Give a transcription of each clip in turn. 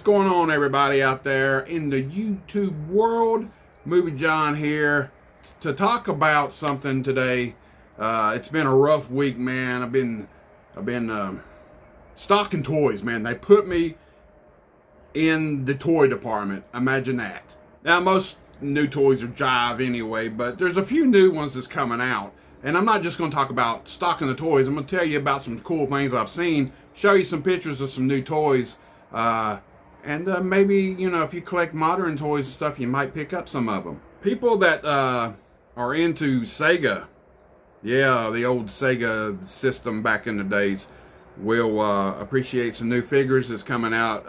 going on, everybody out there in the YouTube world? MovieJohn here to talk about something today. It's been a rough week, man. I've been stocking toys, man. They put me in the toy department. Imagine that. Now, most new toys are jive anyway, but there's a few new ones that's coming out. And I'm not just going to talk about stocking the toys. I'm going to tell you about some cool things I've seen, show you some pictures of some new toys, and maybe, you know, if you collect modern toys and stuff, you might pick up some of them. People that are into Sega, yeah, the old Sega system back in the days, will appreciate some new figures that's coming out.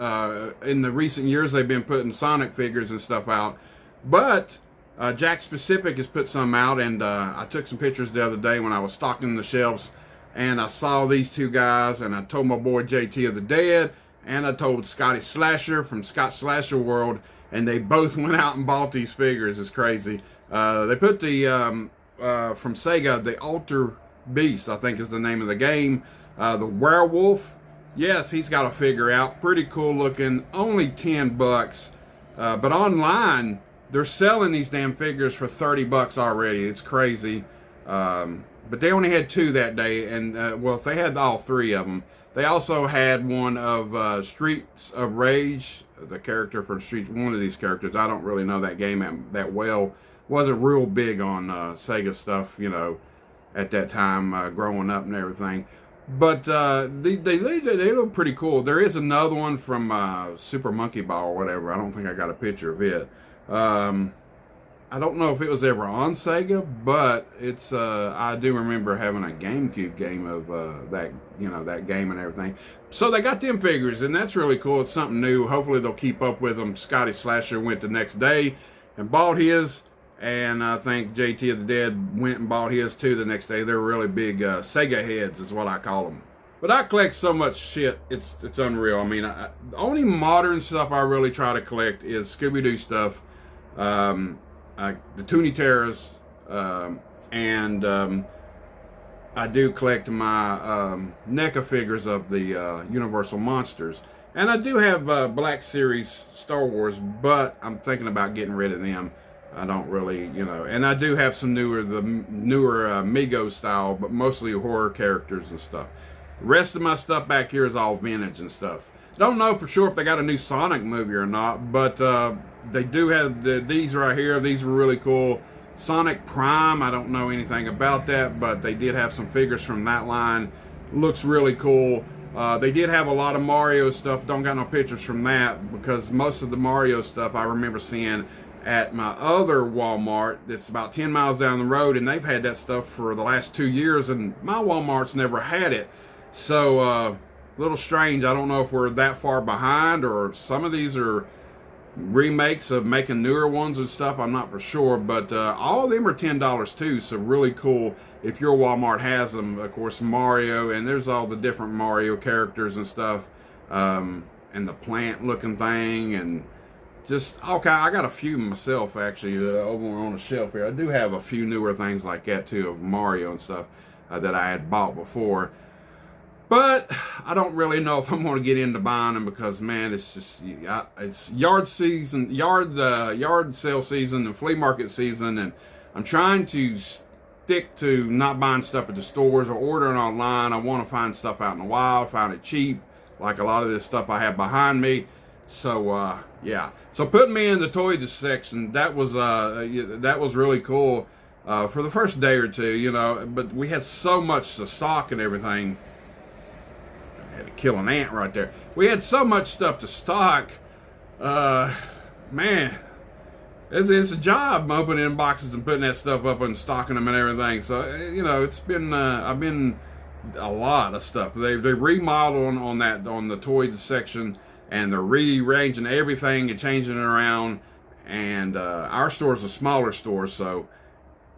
In the recent years, they've been putting Sonic figures and stuff out, but Jakks Pacific has put some out, and I took some pictures the other day when I was stocking the shelves, and I saw these two guys, and I told my boy JT of the Dead, and I told Scotty Slasher from Scott Slasher World, and they both went out and bought these figures. It's crazy. They put the from Sega, the Alter Beast, I think is the name of the game. The werewolf, yes, he's got a figure out, pretty cool looking, only 10 bucks, but online they're selling these damn figures for 30 bucks already. It's crazy. But they only had two that day, and well, if they had all three of them. They also had one of Streets of Rage, the character from Streets, one of these characters. I don't really know that game that well. Wasn't real big on Sega stuff, you know, at that time, growing up and everything. But they look pretty cool. There is another one from Super Monkey Ball or whatever. I don't think I got a picture of it. I don't know if it was ever on Sega, but it's I do remember having a GameCube game of that, you know, that game and everything. So they got them figures, and that's really cool. It's something new. Hopefully they'll keep up with them. Scotty Slasher went the next day and bought his, and I think JT of the Dead went and bought his too the next day. They're really big Sega heads is what I call them. But I collect so much shit, it's unreal. I mean, the only modern stuff I really try to collect is Scooby-Doo stuff, the Toonie Terrors, and I do collect my NECA figures of the Universal Monsters. And I do have Black Series Star Wars, but I'm thinking about getting rid of them. I don't really, you know, and I do have some newer Mego style, but mostly horror characters and stuff. The rest of my stuff back here is all vintage and stuff. Don't know for sure if they got a new Sonic movie or not, but they do have these right here. These were really cool. Sonic Prime, I don't know anything about that, but they did have some figures from that line. Looks really cool. They did have a lot of Mario stuff. Don't got no pictures from that, because most of the Mario stuff I remember seeing at my other Walmart that's about 10 miles down the road, and they've had that stuff for the last 2 years, and my Walmart's never had it. So a little strange. I don't know if we're that far behind, or some of these are remakes of making newer ones and stuff. I'm not for sure, but all of them are $10 too, so really cool if your Walmart has them. Of course, Mario, and there's all the different Mario characters and stuff, and the plant looking thing, and just okay. I got a few myself actually over on the shelf here. I do have a few newer things like that too, of Mario and stuff that I had bought before. But I don't really know if I'm going to get into buying them, because man, it's just it's yard season, yard sale season, and flea market season, and I'm trying to stick to not buying stuff at the stores or ordering online. I want to find stuff out in the wild, find it cheap, like a lot of this stuff I have behind me. So yeah, so putting me in the toys section, that was really cool for the first day or two, you know. But we had so much to stock and everything. Had to kill an ant right there. We had so much stuff to stock. Man, it's a job opening boxes and putting that stuff up and stocking them and everything. So, you know, it's been I've been a lot of stuff. They remodeled on the toys section, and they're rearranging everything and changing it around. And our store's a smaller store, so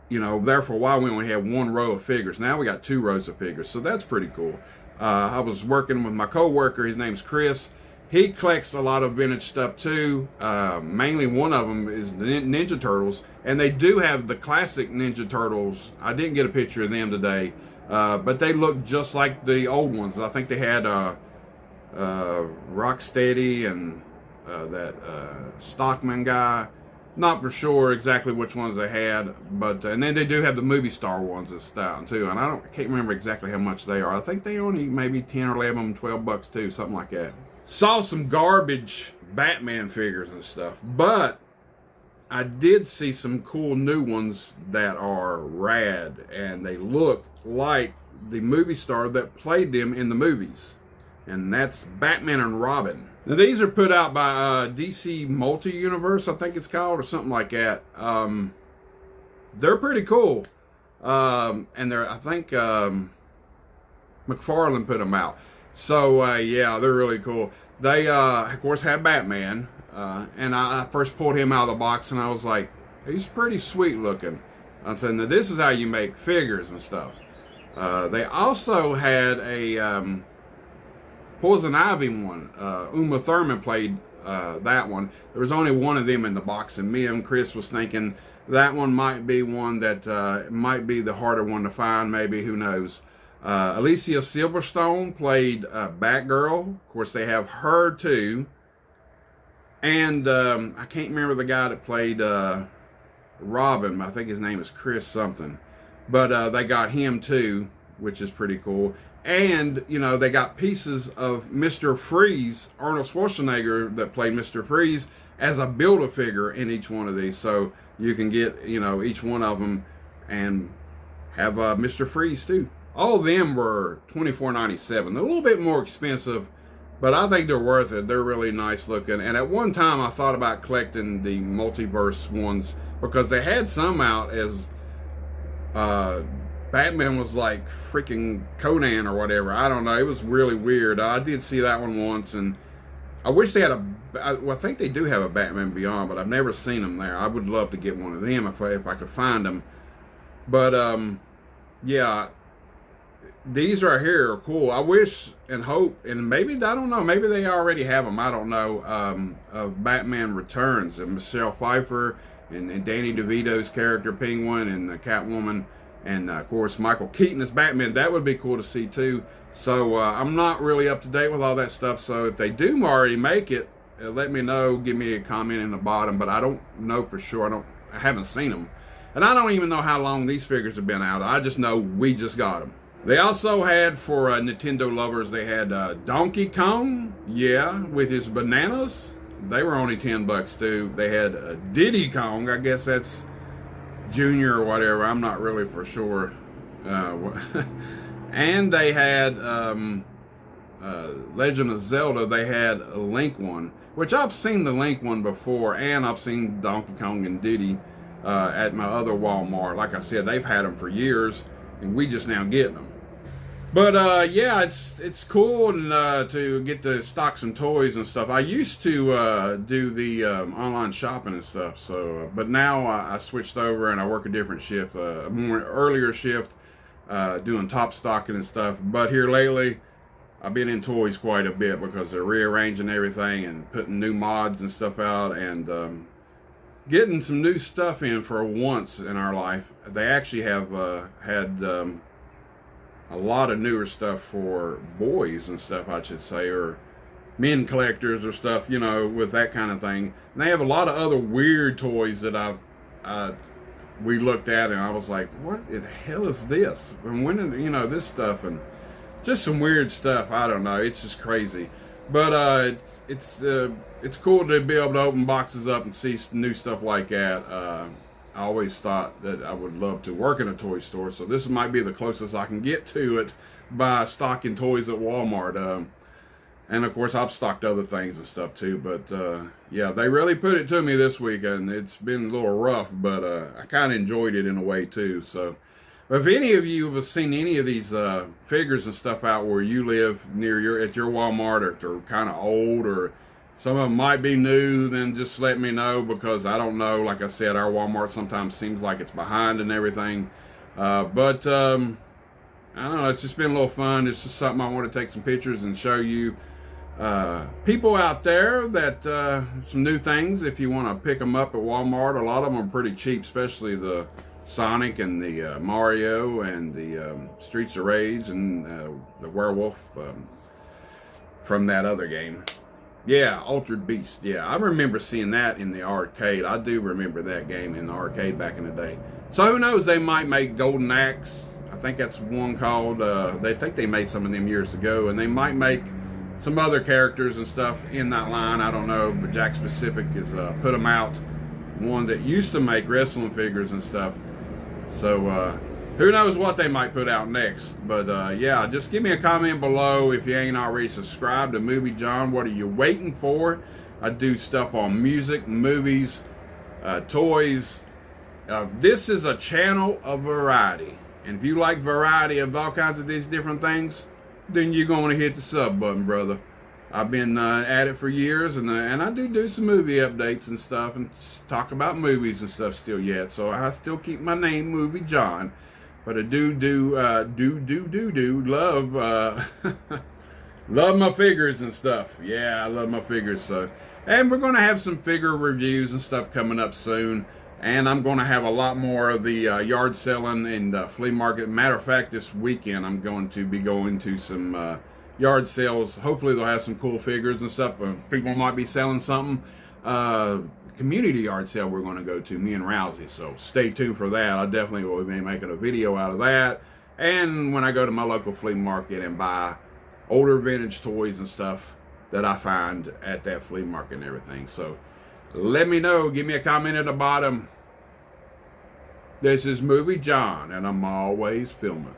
you know, there for a while we only had one row of figures. Now we got 2 rows of figures, so that's pretty cool. I was working with my co-worker. His name's Chris. He collects a lot of vintage stuff too. Mainly one of them is the Ninja Turtles, and they do have the classic Ninja Turtles. I didn't get a picture of them today, but they look just like the old ones. I think they had Rocksteady and that Stockman guy. Not for sure exactly which ones they had, but and then they do have the movie star ones that's out too, and I can't remember exactly how much they are. I think they only maybe 10 or 11, $12 too, something like that. Saw some garbage Batman figures and stuff, but I did see some cool new ones that are rad, and they look like the movie star that played them in the movies, and that's Batman and Robin. Now, these are put out by DC Multi-Universe, I think it's called, or something like that. They're pretty cool. And I think McFarlane put them out. So, yeah, they're really cool. They, of course, have Batman. And I first pulled him out of the box, and I was like, he's pretty sweet looking. I said, now this is how you make figures and stuff. They also had a Poison Ivy one. Uma Thurman played that one. There was only one of them in the box, and me and Chris was thinking that one might be one that might be the harder one to find, maybe, who knows. Alicia Silverstone played Batgirl. Of course, they have her too. And I can't remember the guy that played Robin. I think his name is Chris something. But they got him too, which is pretty cool. And, you know, they got pieces of Mr. Freeze, Arnold Schwarzenegger, that played Mr. Freeze, as a Build-A-Figure in each one of these. So you can get, you know, each one of them and have Mr. Freeze too. All of them were $24.97. They're a little bit more expensive, but I think they're worth it. They're really nice looking. And at one time, I thought about collecting the multiverse ones because they had some out as Batman was like freaking Conan or whatever. I don't know. It was really weird. I did see that one once, and I wish they had well, I think they do have a Batman Beyond, but I've never seen them there. I would love to get one of them if I could find them. But yeah, these right here are cool. I wish and hope, and maybe, I don't know, maybe they already have them. I don't know. Of Batman Returns, and Michelle Pfeiffer and Danny DeVito's character Penguin, and Catwoman. And, of course, Michael Keaton as Batman. That would be cool to see, too. So, I'm not really up to date with all that stuff. So, if they do already make it, let me know. Give me a comment in the bottom. But I don't know for sure. I haven't seen them. And I don't even know how long these figures have been out. I just know we just got them. They also had, for Nintendo lovers, they had Donkey Kong. Yeah, with his bananas. They were only $10, too. They had Diddy Kong. I guess that's Junior or whatever, I'm not really for sure. And they had Legend of Zelda. They had a Link one, which I've seen the Link one before, and I've seen Donkey Kong and Diddy at my other Walmart. Like I said, they've had them for years, and we just now getting them. But yeah, it's cool and to get to stock some toys and stuff. I used to do the online shopping and stuff, so but now I switched over and I work a different shift, a more earlier shift, doing top stocking and stuff. But here lately, I've been in toys quite a bit because they're rearranging everything and putting new mods and stuff out, and getting some new stuff in for once in our life. They actually have had a lot of newer stuff for boys and stuff, I should say, or men collectors or stuff, you know, with that kind of thing. And they have a lot of other weird toys that we looked at, and I was like, what the hell is this? And when did, you know, this stuff, and just some weird stuff. I don't know. It's just crazy. But it's cool to be able to open boxes up and see new stuff like that. I always thought that I would love to work in a toy store, so this might be the closest I can get to it by stocking toys at Walmart. And of course, I've stocked other things and stuff too, but yeah, they really put it to me this week, and it's been a little rough, but I kind of enjoyed it in a way too. So if any of you have seen any of these figures and stuff out where you live near at your Walmart, or if they're kind of old, or some of them might be new, then just let me know, because I don't know. Like I said, our Walmart sometimes seems like it's behind and everything. But I don't know, it's just been a little fun. It's just something I want to take some pictures and show you people out there that some new things if you want to pick them up at Walmart. A lot of them are pretty cheap, especially the Sonic and the Mario and the Streets of Rage and the werewolf from that other game. Yeah, Altered Beast. Yeah, I remember seeing that in the arcade. I do remember that game in the arcade back in the day. So who knows? They might make Golden Axe. I think that's one called. They think they made some of them years ago, and they might make some other characters and stuff in that line. I don't know, but Jack Specific is put them out. One that used to make wrestling figures and stuff. So who knows what they might put out next. But yeah, just give me a comment below if you ain't already subscribed to MovieJohn. What are you waiting for? I do stuff on music, movies, toys. This is a channel of variety. And if you like variety of all kinds of these different things, then you're going to hit the sub button, brother. I've been at it for years, and I do some movie updates and stuff, and talk about movies and stuff still yet. So I still keep my name MovieJohn, but I do love love my figures and stuff. Yeah, I love my figures. So, and we're gonna have some figure reviews and stuff coming up soon. And I'm going to have a lot more of the yard selling and flea market. Matter of fact, this weekend I'm going to be going to some yard sales. Hopefully they'll have some cool figures and stuff. People might be selling something. Community yard sale we're going to go to, me and Rousey. So stay tuned for that. I definitely will be making a video out of that. And when I go to my local flea market and buy older vintage toys and stuff that I find at that flea market and everything. So let me know. Give me a comment at the bottom. This is MovieJohn, and I'm always filming.